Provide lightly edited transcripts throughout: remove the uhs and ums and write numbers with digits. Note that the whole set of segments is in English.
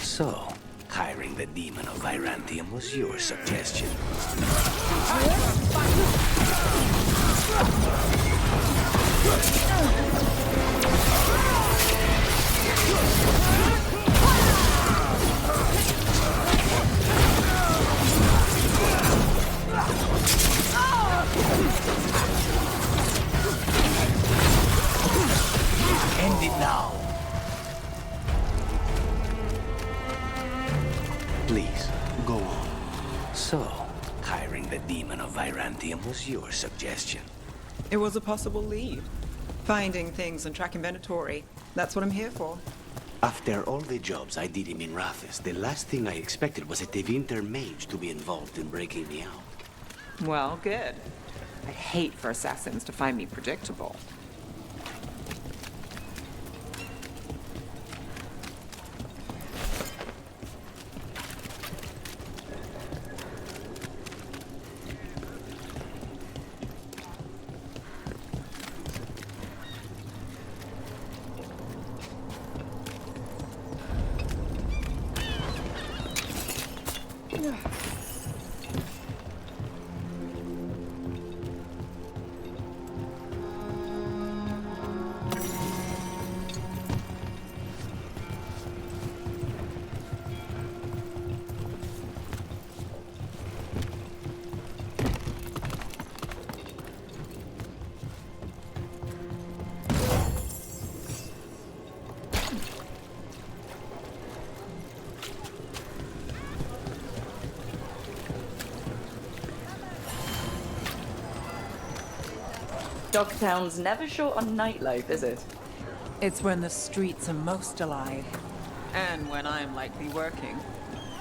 So, hiring the demon of Virantium was your suggestion. End it now. Please, go on. So, hiring the demon of Virantium was your suggestion. It was a possible lead. Finding things and tracking inventory. That's what I'm here for. After all the jobs I did in Minrathis, the last thing I expected was a Tevinter mage to be involved in breaking me out. Well, good. I'd hate for assassins to find me predictable. Dogtown's never short on nightlife, is it? It's when the streets are most alive. And when I'm likely working.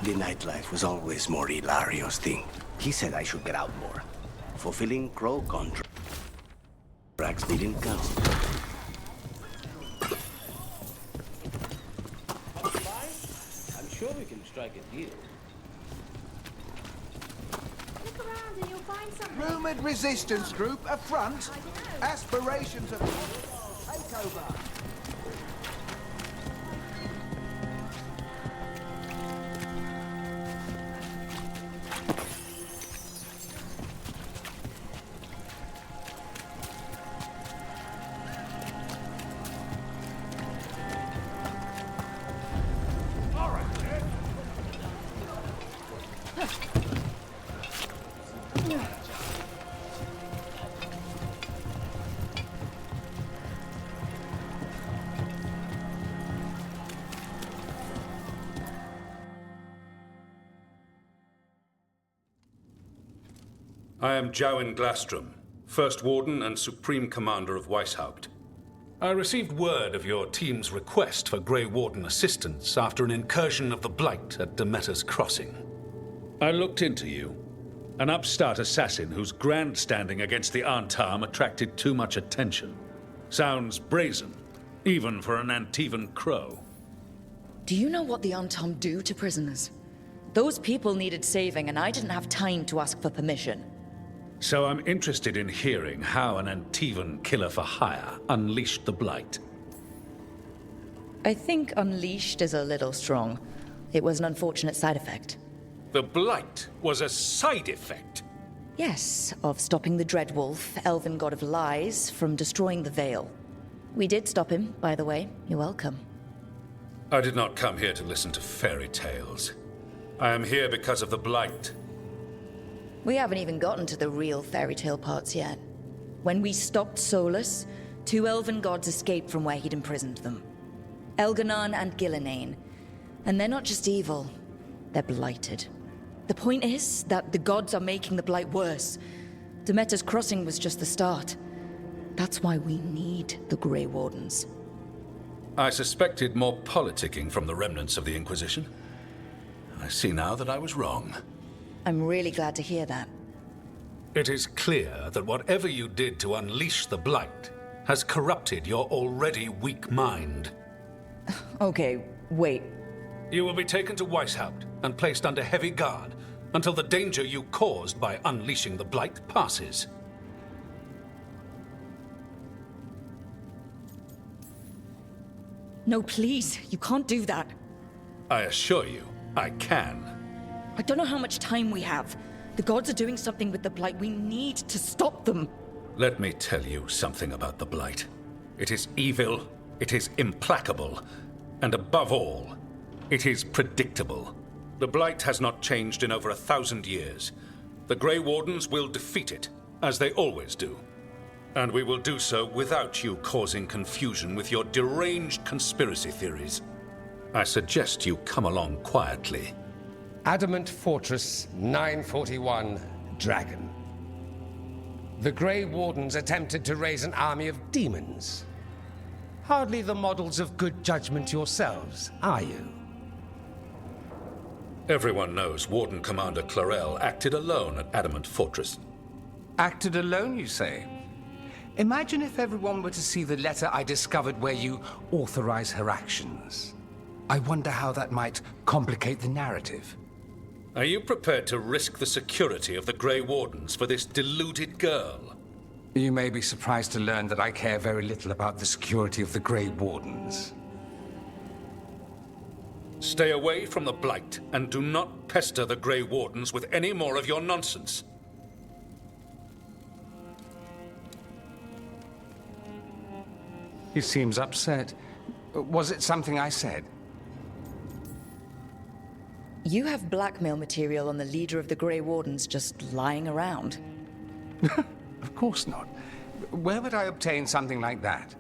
The nightlife was always more Hilario's thing. He said I should get out more. Fulfilling crow contracts didn't count. I'm sure we can strike a deal. Look around and you'll find something. Rumored resistance group affront. Aspirations of takeover. I am Jowen Glastrom, First Warden and Supreme Commander of Weishaupt. I received word of your team's request for Grey Warden assistance after an incursion of the Blight at Demeter's Crossing. I looked into you, an upstart assassin whose grandstanding against the Antam attracted too much attention. Sounds brazen, even for an Antivan crow. Do you know what the Antam do to prisoners? Those people needed saving, and I didn't have time to ask for permission. So I'm interested in hearing how an Antivan killer for hire unleashed the Blight. I think unleashed is a little strong. It was an unfortunate side effect. The Blight was a side effect? Yes, of stopping the Dreadwolf, elven god of lies, from destroying the Veil. We did stop him, by the way. You're welcome. I did not come here to listen to fairy tales. I am here because of the Blight. We haven't even gotten to the real fairy tale parts yet. When we stopped Solus, two elven gods escaped from where he'd imprisoned them. Elganon and Gillenane. And they're not just evil, they're blighted. The point is that the gods are making the Blight worse. Demeter's Crossing was just the start. That's why we need the Grey Wardens. I suspected more politicking from the remnants of the Inquisition. I see now that I was wrong. I'm really glad to hear that. It is clear that whatever you did to unleash the Blight has corrupted your already weak mind. Okay, wait. You will be taken to Weishaupt and placed under heavy guard until the danger you caused by unleashing the Blight passes. No, please, you can't do that. I assure you, I can. I don't know how much time we have. The gods are doing something with the Blight. We need to stop them. Let me tell you something about the Blight. It is evil, it is implacable, and above all, it is predictable. The Blight has not changed in over 1,000 years. The Grey Wardens will defeat it, as they always do. And we will do so without you causing confusion with your deranged conspiracy theories. I suggest you come along quietly. Adamant Fortress 941 Dragon. The Grey Wardens attempted to raise an army of demons. Hardly the models of good judgment yourselves, are you? Everyone knows Warden Commander Clarel acted alone at Adamant Fortress. Acted alone, you say? Imagine if everyone were to see the letter I discovered where you authorize her actions. I wonder how that might complicate the narrative. Are you prepared to risk the security of the Grey Wardens for this deluded girl? You may be surprised to learn that I care very little about the security of the Grey Wardens. Stay away from the Blight, and do not pester the Grey Wardens with any more of your nonsense. He seems upset. Was it something I said? You have blackmail material on the leader of the Grey Wardens just lying around. Of course not. Where would I obtain something like that?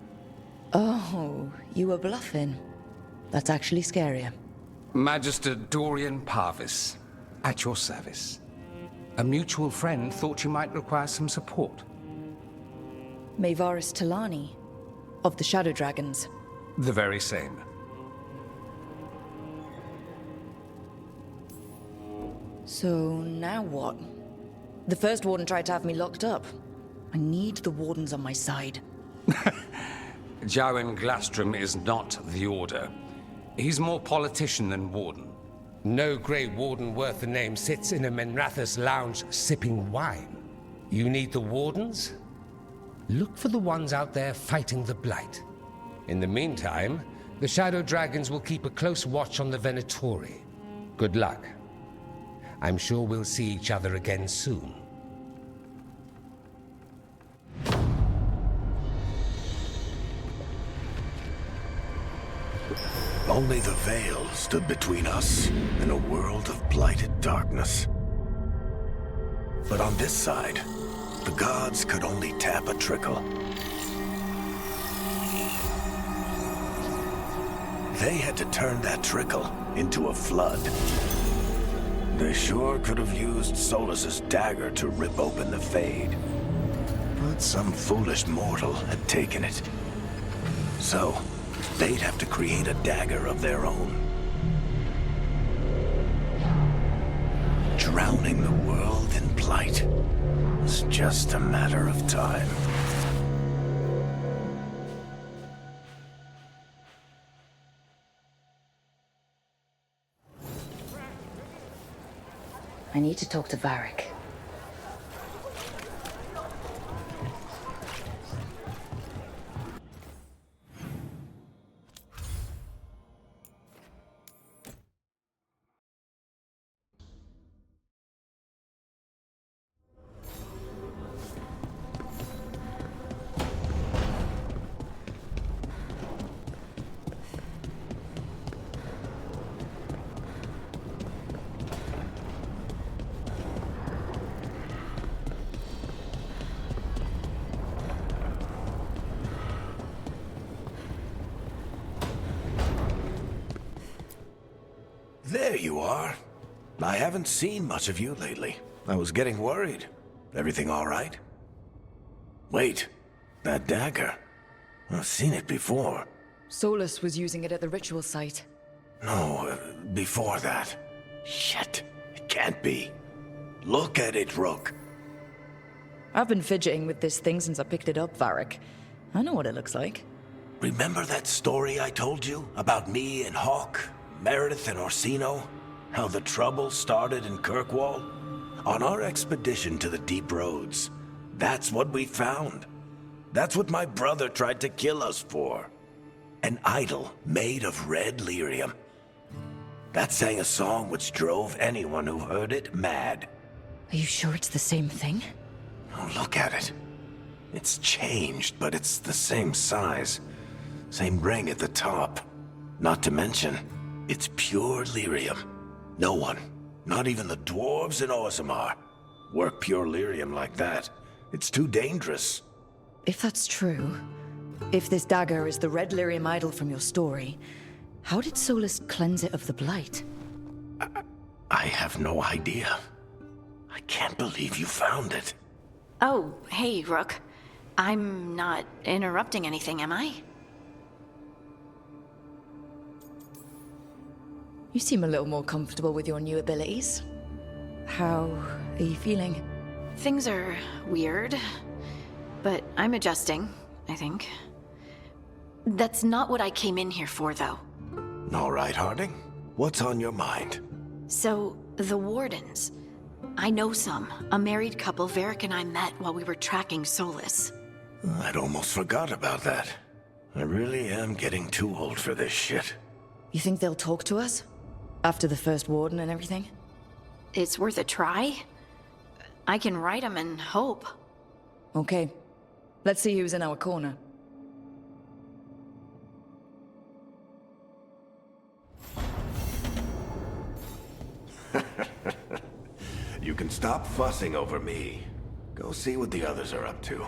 Oh, you were bluffing. That's actually scarier. Magister Dorian Parvis, at your service. A mutual friend thought you might require some support. Mayvaris Talani, of the Shadow Dragons. The very same. So now what? The first warden tried to have me locked up. I need the wardens on my side. Jowen Glastrom is not the Order. He's more politician than warden. No Grey Warden worth the name sits in a Menrathus lounge sipping wine. You need the wardens? Look for the ones out there fighting the Blight. In the meantime, the Shadow Dragons will keep a close watch on the Venatori. Good luck. I'm sure we'll see each other again soon. Only the veil stood between us and a world of blighted darkness. But on this side, the gods could only tap a trickle. They had to turn that trickle into a flood. They sure could have used Solus's dagger to rip open the Fade. But some foolish mortal had taken it. So, they'd have to create a dagger of their own. Drowning the world in blight was just a matter of time. I need to talk to Varric. There you are. I haven't seen much of you lately. I was getting worried. Everything all right? Wait, that dagger. I've seen it before. Solus was using it at the ritual site. No, before that. Shit, it can't be. Look at it, Rook. I've been fidgeting with this thing since I picked it up, Varric. I know what it looks like. Remember that story I told you about me and Hawk, Meredith and Orsino? How the trouble started in Kirkwall? On our expedition to the deep roads, that's what we found. That's what my brother tried to kill us for. An idol made of red lyrium. That sang a song which drove anyone who heard it mad. Are you sure it's the same thing? Oh, look at it. It's changed, but it's the same size. Same ring at the top. Not to mention, it's pure lyrium. No one, not even the dwarves in Orzammar, work pure lyrium like that. It's too dangerous. If that's true, if this dagger is the red lyrium idol from your story, how did Solus cleanse it of the blight? I have no idea. I can't believe you found it. Oh, hey, Rook. I'm not interrupting anything, am I? You seem a little more comfortable with your new abilities. How are you feeling? Things are weird, but I'm adjusting, I think. That's not what I came in here for, though. All right, Harding. What's on your mind? So, the Wardens. I know some. A married couple Varric and I met while we were tracking Solus. I'd almost forgot about that. I really am getting too old for this shit. You think they'll talk to us? After the first warden and everything? It's worth a try. I can write them and hope. Okay. Let's see who's in our corner. You can stop fussing over me. Go see what the others are up to.